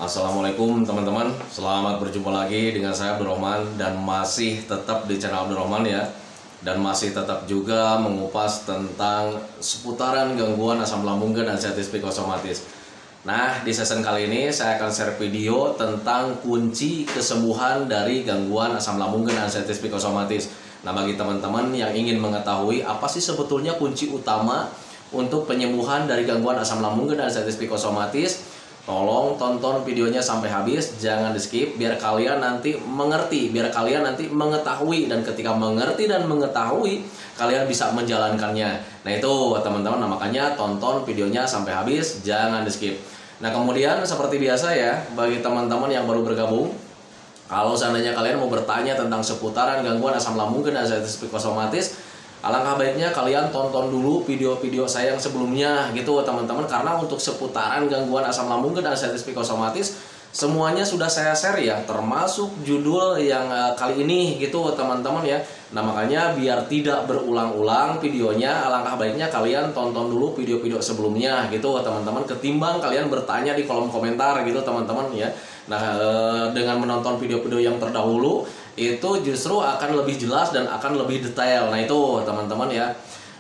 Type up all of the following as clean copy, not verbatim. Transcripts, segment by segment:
Assalamualaikum teman-teman, selamat berjumpa lagi dengan saya Abdurrahman dan masih tetap di channel Abdurrahman ya. Dan masih tetap juga mengupas tentang seputaran gangguan asam lambung dan anxiety psikosomatis. Nah, di season kali ini saya akan share video tentang kunci kesembuhan dari gangguan asam lambung dan anxiety psikosomatis. Nah, bagi teman-teman yang ingin mengetahui apa sih sebetulnya kunci utama untuk penyembuhan dari gangguan asam lambung dan anxiety psikosomatis, tolong tonton videonya sampai habis, jangan di skip biar kalian nanti mengerti, biar kalian nanti mengetahui, dan ketika mengerti dan mengetahui kalian bisa menjalankannya. Nah itu teman-teman, nah makanya tonton videonya sampai habis, jangan di skip. Nah kemudian seperti biasa ya, bagi teman-teman yang baru bergabung, kalau seandainya kalian mau bertanya tentang seputaran gangguan asam lambung dan anxiety psikosomatis, alangkah baiknya kalian tonton dulu video-video saya yang sebelumnya gitu teman-teman, karena untuk seputaran gangguan asam lambung dan anxiety psikosomatis semuanya sudah saya share ya, termasuk judul yang kali ini gitu teman-teman ya. Nah makanya biar tidak berulang-ulang videonya, alangkah baiknya kalian tonton dulu video-video sebelumnya gitu teman-teman, ketimbang kalian bertanya di kolom komentar gitu teman-teman ya. Nah dengan menonton video-video yang terdahulu itu justru akan lebih jelas dan akan lebih detail. Nah itu teman-teman ya.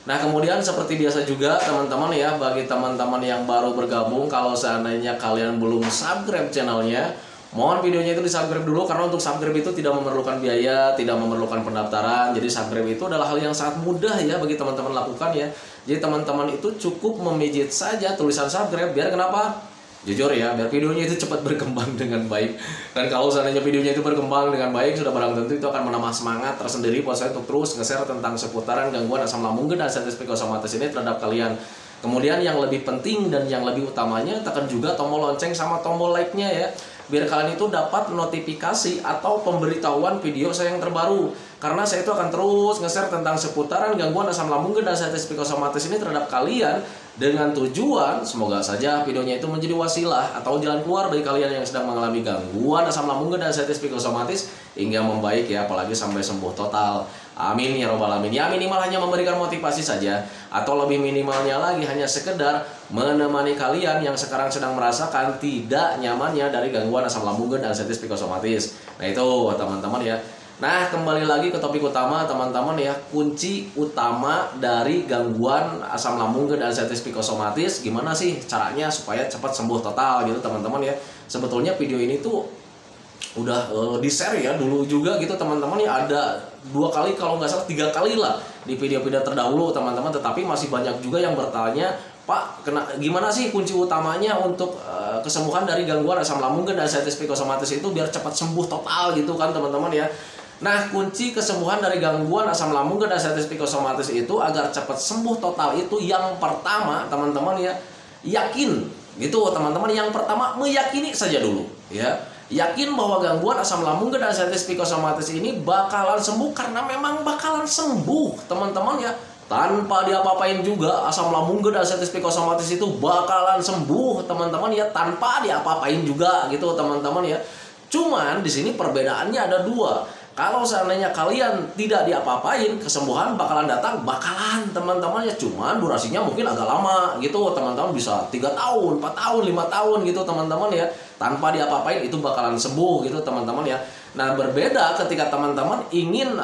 Nah kemudian seperti biasa juga teman-teman ya, bagi teman-teman yang baru bergabung, kalau seandainya kalian belum subscribe channelnya, mohon videonya itu di subscribe dulu, karena untuk subscribe itu tidak memerlukan biaya, tidak memerlukan pendaftaran. Jadi subscribe itu adalah hal yang sangat mudah ya bagi teman-teman lakukan ya. Jadi teman-teman itu cukup memijit saja tulisan subscribe, biar kenapa? Jujur ya, biar videonya itu cepat berkembang dengan baik. Dan kalau seandainya videonya itu berkembang dengan baik, sudah barang tentu itu akan menambah semangat tersendiri buat saya untuk terus nge-share tentang seputaran gangguan asam lambung dan anxiety psikosomatis ini terhadap kalian. Kemudian yang lebih penting dan yang lebih utamanya, tekan juga tombol lonceng sama tombol like-nya ya, biar kalian itu dapat notifikasi atau pemberitahuan video saya yang terbaru. Karena saya itu akan terus nge-share tentang seputaran gangguan asam lambung dan anxiety psikosomatis ini terhadap kalian, dengan tujuan semoga saja videonya itu menjadi wasilah atau jalan keluar bagi kalian yang sedang mengalami gangguan asam lambung dan anxiety psikosomatis hingga membaik ya, apalagi sampai sembuh total. Amin ya robbal alamin. Ya minimal hanya memberikan motivasi saja, atau lebih minimalnya lagi hanya sekedar menemani kalian yang sekarang sedang merasakan tidak nyamannya dari gangguan asam lambung dan anxiety psikosomatis. Nah itu teman-teman ya. Nah kembali lagi ke topik utama teman-teman ya, kunci utama dari gangguan asam lambung dan anxiety psikosomatis, gimana sih caranya supaya cepat sembuh total gitu teman-teman ya. Sebetulnya video ini tuh udah di-share ya dulu juga gitu teman-teman ya, ada 2 kali kalau nggak salah 3 kali lah di video-video terdahulu teman-teman, tetapi masih banyak juga yang bertanya, Pak, gimana sih kunci utamanya untuk kesembuhan dari gangguan asam lambung dan anxiety psikosomatis itu biar cepat sembuh total gitu kan teman-teman ya. Nah, kunci kesembuhan dari gangguan asam lambung dan anxiety psikosomatis itu agar cepat sembuh total itu yang pertama teman-teman ya, yakin gitu teman-teman. Yang pertama, meyakini saja dulu ya. Yakin bahwa gangguan asam lambung dan anxiety psikosomatis ini bakalan sembuh, karena memang bakalan sembuh teman-teman ya. Tanpa diapa-apain juga, asam lambung dan anxiety psikosomatis itu bakalan sembuh teman-teman ya, tanpa diapa-apain juga gitu teman-teman ya. Cuman di sini perbedaannya ada 2. Kalau seandainya kalian tidak diapa-apain, kesembuhan bakalan datang, bakalan teman-teman ya. Cuman durasinya mungkin agak lama gitu teman-teman, bisa 3 tahun, 4 tahun, 5 tahun gitu teman-teman ya. Tanpa diapa-apain itu bakalan sembuh gitu teman-teman ya. Nah berbeda ketika teman-teman ingin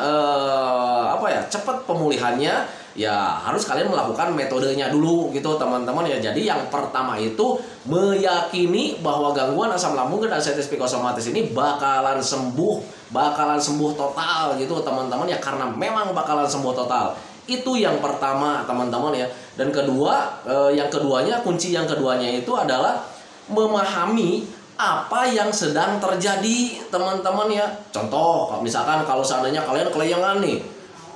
cepat pemulihannya, ya harus kalian melakukan metodenya dulu gitu teman-teman ya. Jadi yang pertama itu meyakini bahwa gangguan asam lambung dan anxiety psikosomatis ini bakalan sembuh total gitu teman-teman ya, karena memang bakalan sembuh total. Itu yang pertama teman-teman ya. Dan kunci yang keduanya itu adalah memahami apa yang sedang terjadi teman-teman ya. Contoh misalkan kalau seandainya kalian kelayangan nih,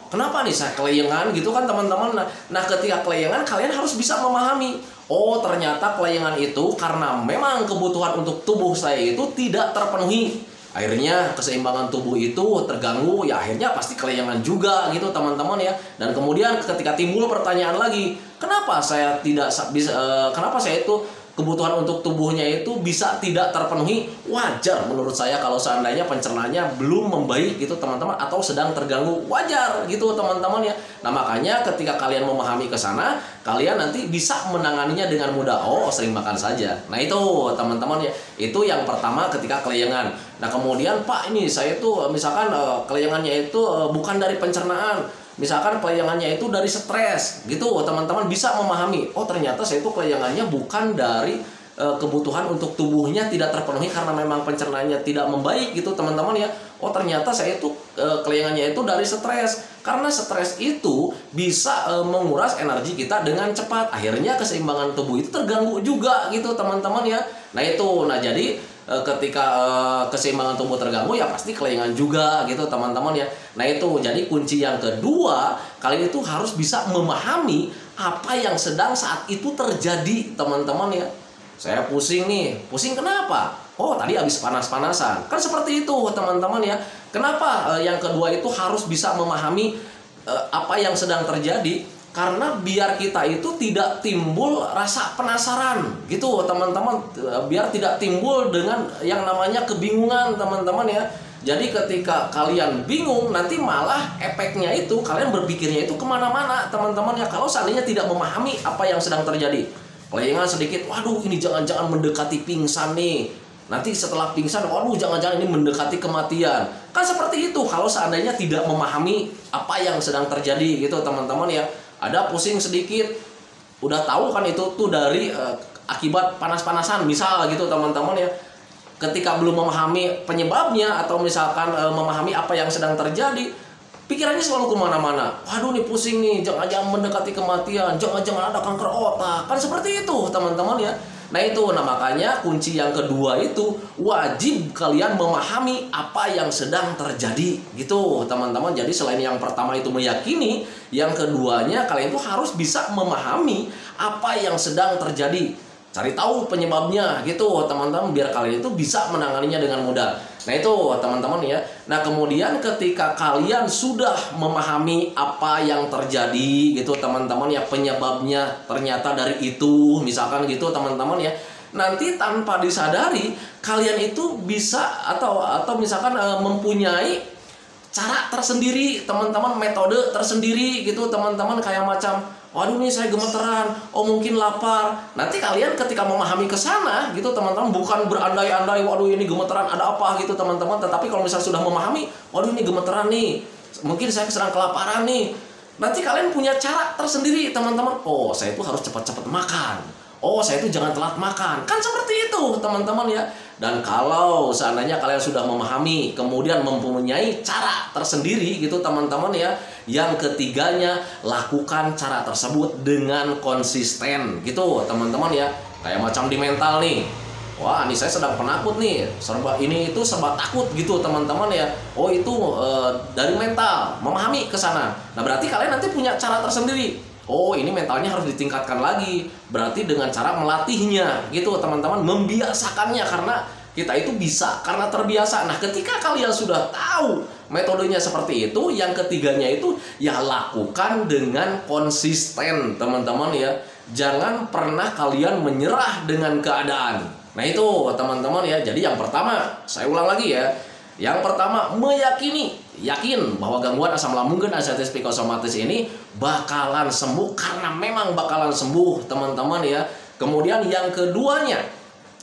kenapa nih saya kelayangan gitu kan teman-teman. Nah ketika kelayangan kalian harus bisa memahami, oh ternyata kelayangan itu karena memang kebutuhan untuk tubuh saya itu tidak terpenuhi, akhirnya keseimbangan tubuh itu terganggu, ya akhirnya pasti kelayangan juga gitu teman-teman ya. Dan kemudian ketika timbul pertanyaan lagi, kenapa saya itu kebutuhan untuk tubuhnya itu bisa tidak terpenuhi, wajar menurut saya kalau seandainya pencernaannya belum membaik gitu teman-teman, atau sedang terganggu, wajar gitu teman-teman ya. Nah makanya ketika kalian memahami ke sana, kalian nanti bisa menanganinya dengan mudah. Oh, sering makan saja. Nah itu teman-teman ya, itu yang pertama ketika kelayangan. Nah kemudian Pak, ini saya tuh misalkan kelayangannya itu bukan dari pencernaan, misalkan kelayangannya itu dari stres gitu, teman-teman bisa memahami, oh ternyata saya itu kelayangannya bukan dari kebutuhan untuk tubuhnya tidak terpenuhi karena memang pencernaannya tidak membaik gitu teman-teman ya. Oh ternyata saya itu kelayangannya itu dari stres, karena stres itu bisa menguras energi kita dengan cepat, akhirnya keseimbangan tubuh itu terganggu juga gitu teman-teman ya. Nah itu, nah jadi ketika keseimbangan tubuh terganggu ya pasti kelayangan juga gitu teman-teman ya. Nah itu jadi kunci yang kedua, kalian itu harus bisa memahami apa yang sedang saat itu terjadi teman-teman ya. Saya pusing nih, pusing kenapa? Oh tadi habis panas-panasan, kan seperti itu teman-teman ya. Kenapa yang kedua itu harus bisa memahami apa yang sedang terjadi? Karena biar kita itu tidak timbul rasa penasaran gitu teman-teman, biar tidak timbul dengan yang namanya kebingungan teman-teman ya. Jadi ketika kalian bingung, nanti malah efeknya itu kalian berpikirnya itu kemana-mana teman-teman ya. Kalau seandainya tidak memahami apa yang sedang terjadi, kelayangan sedikit, waduh ini jangan-jangan mendekati pingsan nih. Nanti setelah pingsan, waduh jangan-jangan ini mendekati kematian. Kan seperti itu kalau seandainya tidak memahami apa yang sedang terjadi gitu teman-teman ya. Ada pusing sedikit, udah tahu kan itu tuh dari akibat panas-panasan misal gitu teman-teman ya. Ketika belum memahami penyebabnya atau misalkan memahami apa yang sedang terjadi, pikirannya selalu kemana-mana. Waduh nih pusing nih, jangan-jangan mendekati kematian, jangan-jangan ada kanker otak. Kan seperti itu teman-teman ya. Nah itu, nah makanya kunci yang kedua itu wajib kalian memahami apa yang sedang terjadi gitu teman-teman. Jadi selain yang pertama itu meyakini, yang keduanya kalian itu harus bisa memahami apa yang sedang terjadi. Cari tahu penyebabnya gitu teman-teman, biar kalian itu bisa menanganinya dengan mudah. Nah itu teman-teman ya. Nah kemudian ketika kalian sudah memahami apa yang terjadi gitu teman-teman ya, penyebabnya ternyata dari itu misalkan gitu teman-teman ya, nanti tanpa disadari kalian itu bisa atau misalkan mempunyai cara tersendiri teman-teman, metode tersendiri gitu teman-teman, kayak macam waduh nih saya gemeteran, oh mungkin lapar. Nanti kalian ketika memahami ke sana gitu teman-teman, bukan berandai-andai waduh ini gemeteran ada apa gitu teman-teman, tetapi kalau misalnya sudah memahami, waduh ini gemeteran nih, mungkin saya sedang kelaparan nih. Nanti kalian punya cara tersendiri teman-teman. Oh saya itu harus cepat-cepat makan, oh saya itu jangan telat makan. Kan seperti itu teman-teman ya. Dan kalau seandainya kalian sudah memahami, kemudian mempunyai cara tersendiri gitu teman-teman ya, yang ketiganya lakukan cara tersebut dengan konsisten gitu teman-teman ya. Kayak macam di mental nih, wah ini saya sedang penakut nih, serba ini itu serba takut gitu teman-teman ya. Oh itu dari mental, memahami ke sana. Nah berarti kalian nanti punya cara tersendiri. Oh ini mentalnya harus ditingkatkan lagi, berarti dengan cara melatihnya gitu teman-teman, membiasakannya, karena kita itu bisa karena terbiasa. Nah ketika kalian sudah tahu metodenya seperti itu, yang ketiganya itu ya lakukan dengan konsisten teman-teman ya. Jangan pernah kalian menyerah dengan keadaan. Nah itu teman-teman ya. Jadi yang pertama, saya ulang lagi ya, yang pertama meyakini, yakin bahwa gangguan asam lambung dan anxiety psikosomatis ini bakalan sembuh, karena memang bakalan sembuh teman-teman ya. Kemudian yang keduanya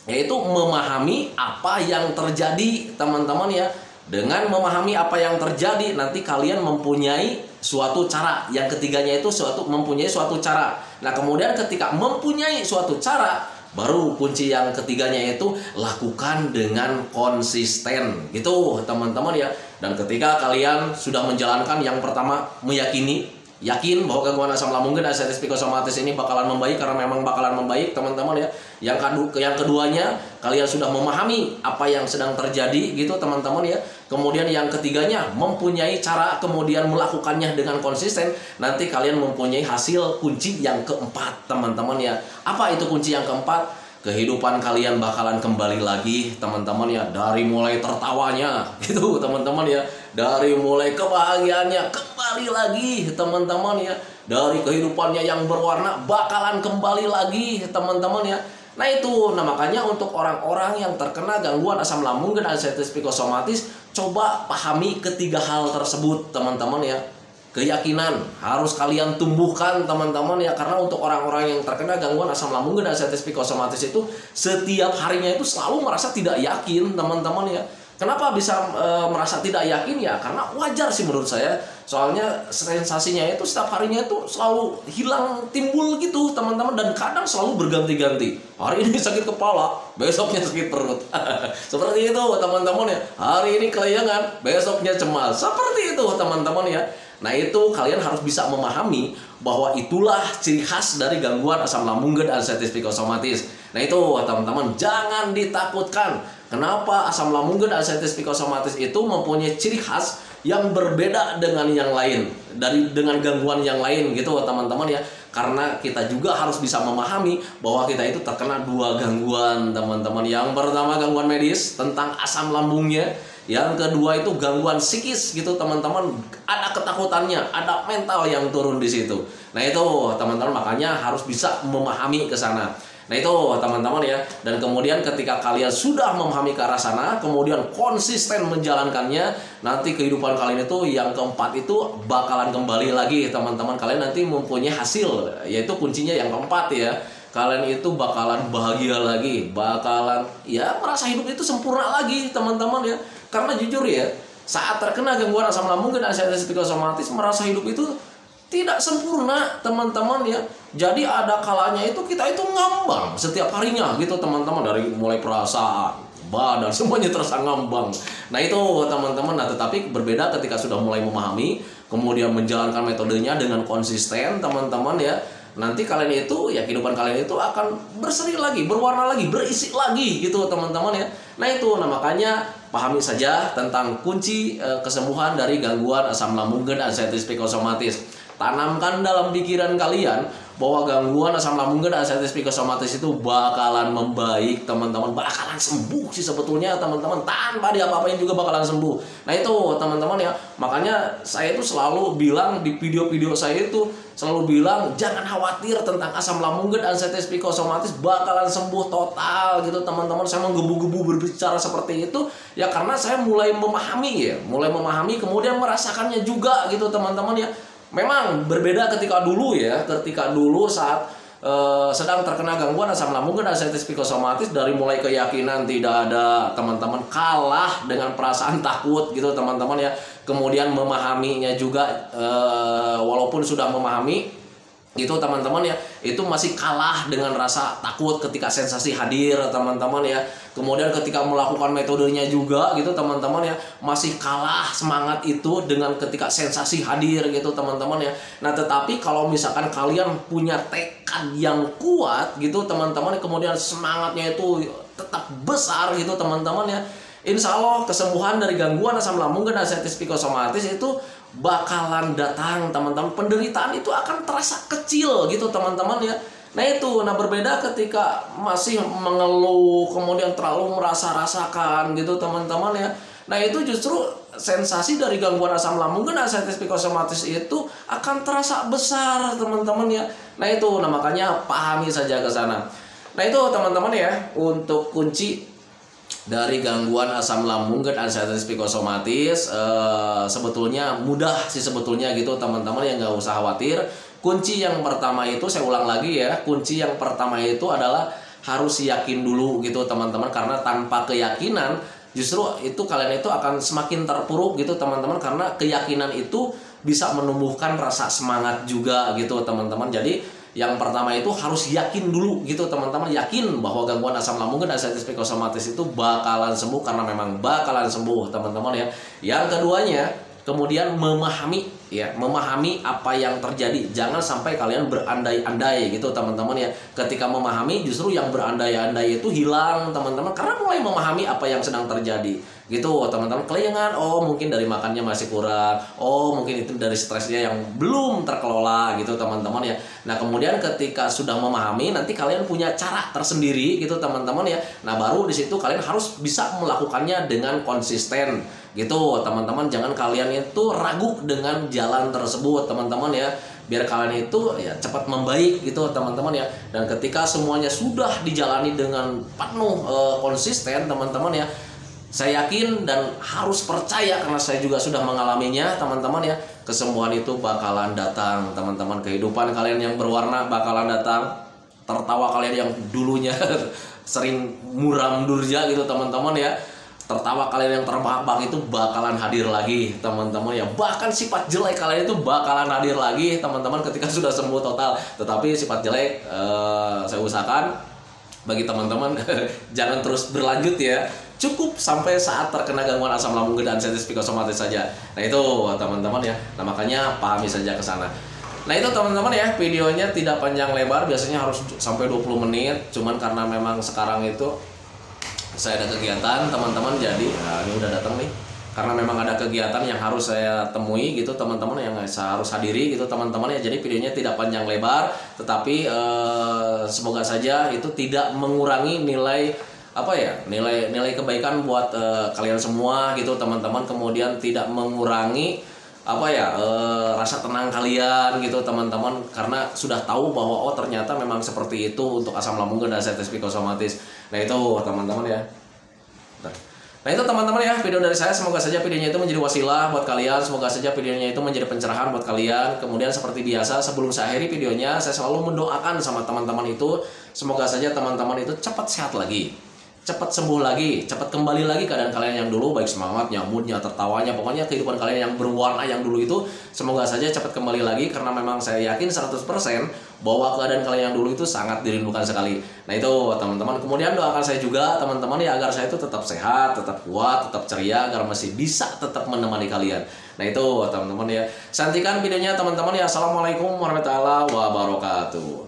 yaitu memahami apa yang terjadi teman-teman ya. Dengan memahami apa yang terjadi, nanti kalian mempunyai suatu cara. Yang ketiganya itu mempunyai suatu cara. Nah kemudian ketika mempunyai suatu cara, baru kunci yang ketiganya itu lakukan dengan konsisten gitu teman-teman ya. Dan ketika kalian sudah menjalankan yang pertama, meyakini, yakin bahwa gangguan asam lambung dan anxiety psikosomatis ini bakalan membaik, karena memang bakalan membaik teman-teman ya. Yang keduanya, kalian sudah memahami apa yang sedang terjadi gitu teman-teman ya. Kemudian yang ketiganya mempunyai cara, kemudian melakukannya dengan konsisten. Nanti kalian mempunyai hasil kunci yang keempat teman-teman ya. Apa itu kunci yang keempat? Kehidupan kalian bakalan kembali lagi teman-teman ya, dari mulai tertawanya gitu teman-teman ya, dari mulai kebahagiaannya kembali lagi teman-teman ya, dari kehidupannya yang berwarna bakalan kembali lagi teman-teman ya. Nah itu, nah makanya untuk orang-orang yang terkena gangguan asam lambung dan anxiety psikosomatis, coba pahami ketiga hal tersebut teman-teman ya. Keyakinan harus kalian tumbuhkan teman-teman ya, karena untuk orang-orang yang terkena gangguan asam lambung dan anxiety psikosomatis itu setiap harinya itu selalu merasa tidak yakin teman-teman ya. Kenapa bisa merasa tidak yakin ya? Karena wajar sih menurut saya. Soalnya sensasinya itu setiap harinya itu selalu hilang timbul gitu teman-teman, dan kadang selalu berganti-ganti. Hari ini sakit kepala, besoknya sakit perut. Seperti itu teman-teman ya. Hari ini kelayangan, besoknya cemas. Seperti itu teman-teman ya. Nah itu kalian harus bisa memahami bahwa itulah ciri khas dari gangguan asam lambung dan anxiety psikosomatis. Nah itu teman-teman, jangan ditakutkan. Kenapa asam lambung dan anxiety psikosomatis itu mempunyai ciri khas yang berbeda dengan yang lain, dengan gangguan yang lain gitu teman-teman ya. Karena kita juga harus bisa memahami bahwa kita itu terkena dua gangguan teman-teman. Yang pertama gangguan medis tentang asam lambungnya, yang kedua itu gangguan psikis gitu teman-teman. Ada ketakutannya, ada mental yang turun di situ. Nah itu teman-teman, makanya harus bisa memahami ke sana. Nah itu teman-teman ya. Dan kemudian ketika kalian sudah memahami ke arah sana, kemudian konsisten menjalankannya, nanti kehidupan kalian itu yang keempat itu bakalan kembali lagi teman-teman. Kalian nanti mempunyai hasil, yaitu kuncinya yang keempat ya. Kalian itu bakalan bahagia lagi, bakalan ya merasa hidup itu sempurna lagi teman-teman ya. Karena jujur ya, saat terkena gangguan asam lambung dan anxiety psikosomatis, merasa hidup itu tidak sempurna teman-teman ya. Jadi ada kalanya itu kita itu ngambang setiap harinya gitu teman-teman, dari mulai perasaan, badan, semuanya terasa ngambang. Nah itu teman-teman. Nah tetapi berbeda ketika sudah mulai memahami, kemudian menjalankan metodenya dengan konsisten teman-teman ya. Nanti kalian itu ya, kehidupan kalian itu akan berseri lagi, berwarna lagi, berisi lagi gitu teman-teman ya. Nah itu, nah makanya pahami saja tentang kunci kesembuhan dari gangguan asam lambung dan anxiety psikosomatis. Tanamkan dalam pikiran kalian bahwa gangguan asam lambung dan anxiety psikosomatis itu bakalan membaik teman-teman, bakalan sembuh sih sebetulnya teman-teman, tanpa diapa-apain juga bakalan sembuh. Nah itu teman-teman ya, makanya saya itu selalu bilang di video-video saya itu selalu bilang jangan khawatir tentang asam lambung dan anxiety psikosomatis, bakalan sembuh total gitu teman-teman. Saya menggebu-gebu berbicara seperti itu ya karena saya mulai memahami kemudian merasakannya juga gitu teman-teman ya. Memang berbeda ketika dulu ya, ketika dulu saat sedang terkena gangguan asam lambung dan anxiety psikosomatis, dari mulai keyakinan tidak ada teman-teman, kalah dengan perasaan takut gitu teman-teman ya. Kemudian memahaminya juga, walaupun sudah memahami gitu teman-teman ya, itu masih kalah dengan rasa takut ketika sensasi hadir teman-teman ya. Kemudian ketika melakukan metodenya juga gitu teman-teman ya, masih kalah semangat itu dengan ketika sensasi hadir gitu teman-teman ya. Nah tetapi kalau misalkan kalian punya tekad yang kuat gitu teman-teman, kemudian semangatnya itu tetap besar gitu teman-teman ya, insya Allah kesembuhan dari gangguan asam lambung dan anxiety psikosomatis itu bakalan datang teman-teman. Penderitaan itu akan terasa kecil gitu teman-teman ya. Nah itu, nah berbeda ketika masih mengeluh kemudian terlalu merasa-rasakan gitu teman-teman ya. Nah itu justru sensasi dari gangguan asam lambung dan anxiety psikosomatis itu akan terasa besar teman-teman ya. Nah itu, nah makanya pahami saja ke sana. Nah itu teman-teman ya, untuk kunci dari gangguan asam lambung dan anxiety psikosomatis sebetulnya mudah sih sebetulnya gitu teman-teman ya, nggak usah khawatir. Kunci yang pertama itu, saya ulang lagi ya, kunci yang pertama itu adalah harus yakin dulu gitu teman-teman, karena tanpa keyakinan justru itu kalian itu akan semakin terpuruk gitu teman-teman, karena keyakinan itu bisa menumbuhkan rasa semangat juga gitu teman-teman. Jadi yang pertama itu harus yakin dulu gitu teman-teman, yakin bahwa gangguan asam lambung dan anxiety psikosomatis itu bakalan sembuh, karena memang bakalan sembuh teman-teman ya. Yang keduanya kemudian memahami ya, memahami apa yang terjadi. Jangan sampai kalian berandai-andai gitu teman-teman ya. Ketika memahami justru yang berandai-andai itu hilang teman-teman, karena mulai memahami apa yang sedang terjadi gitu teman-teman. Kelayangan, oh mungkin dari makannya masih kurang, oh mungkin itu dari stresnya yang belum terkelola gitu teman-teman ya. Nah kemudian ketika sudah memahami, nanti kalian punya cara tersendiri gitu teman-teman ya. Nah baru di situ kalian harus bisa melakukannya dengan konsisten gitu teman-teman. Jangan kalian itu ragu dengan jalan tersebut teman-teman ya. biar kalian itu ya cepat membaik gitu teman-teman ya. Dan ketika semuanya sudah dijalani dengan penuh konsisten teman-teman ya, saya yakin dan harus percaya karena saya juga sudah mengalaminya teman-teman ya, kesembuhan itu bakalan datang teman-teman. Kehidupan kalian yang berwarna bakalan datang, tertawa kalian yang dulunya sering muram durja gitu teman-teman ya, tertawa kalian yang terbahak-bahak itu bakalan hadir lagi teman-teman ya. Bahkan sifat jelek kalian itu bakalan hadir lagi teman-teman ketika sudah sembuh total. Tetapi sifat jelek saya usahakan bagi teman-teman jangan terus berlanjut ya. Cukup sampai saat terkena gangguan asam lambung dan sensitif psikosomatis saja. Nah itu teman-teman ya. Nah makanya pahami saja ke sana. Nah itu teman-teman ya, videonya tidak panjang lebar, biasanya harus sampai 20 menit. Cuman karena memang sekarang itu saya ada kegiatan teman-teman, jadi nah ini udah datang nih. Karena memang ada kegiatan yang harus saya temui gitu teman-teman, yang saya harus hadiri gitu teman-teman ya. Jadi videonya tidak panjang lebar, tetapi semoga saja itu tidak mengurangi nilai apa ya, nilai kebaikan buat kalian semua gitu teman-teman. Kemudian tidak mengurangi apa ya rasa tenang kalian gitu teman-teman, karena sudah tahu bahwa oh ternyata memang seperti itu untuk asam lambung dan sensitif psikosomatis. Nah itu teman-teman ya. Nah itu teman-teman ya, video dari saya. Semoga saja videonya itu menjadi wasilah buat kalian. Semoga saja videonya itu menjadi pencerahan buat kalian. Kemudian seperti biasa, sebelum saya akhiri videonya, saya selalu mendoakan sama teman-teman itu, semoga saja teman-teman itu cepat sehat lagi, cepat sembuh lagi, cepat kembali lagi keadaan kalian yang dulu, baik semangatnya, moodnya, tertawanya, pokoknya kehidupan kalian yang berwarna yang dulu itu semoga saja cepat kembali lagi, karena memang saya yakin 100% bahwa keadaan kalian yang dulu itu sangat dirindukan sekali. Nah itu teman-teman. Kemudian doakan saya juga teman-teman ya, agar saya itu tetap sehat, tetap kuat, tetap ceria, agar masih bisa tetap menemani kalian. Nah itu teman-teman ya. Santikan videonya teman-teman ya. Assalamualaikum warahmatullahi wabarakatuh.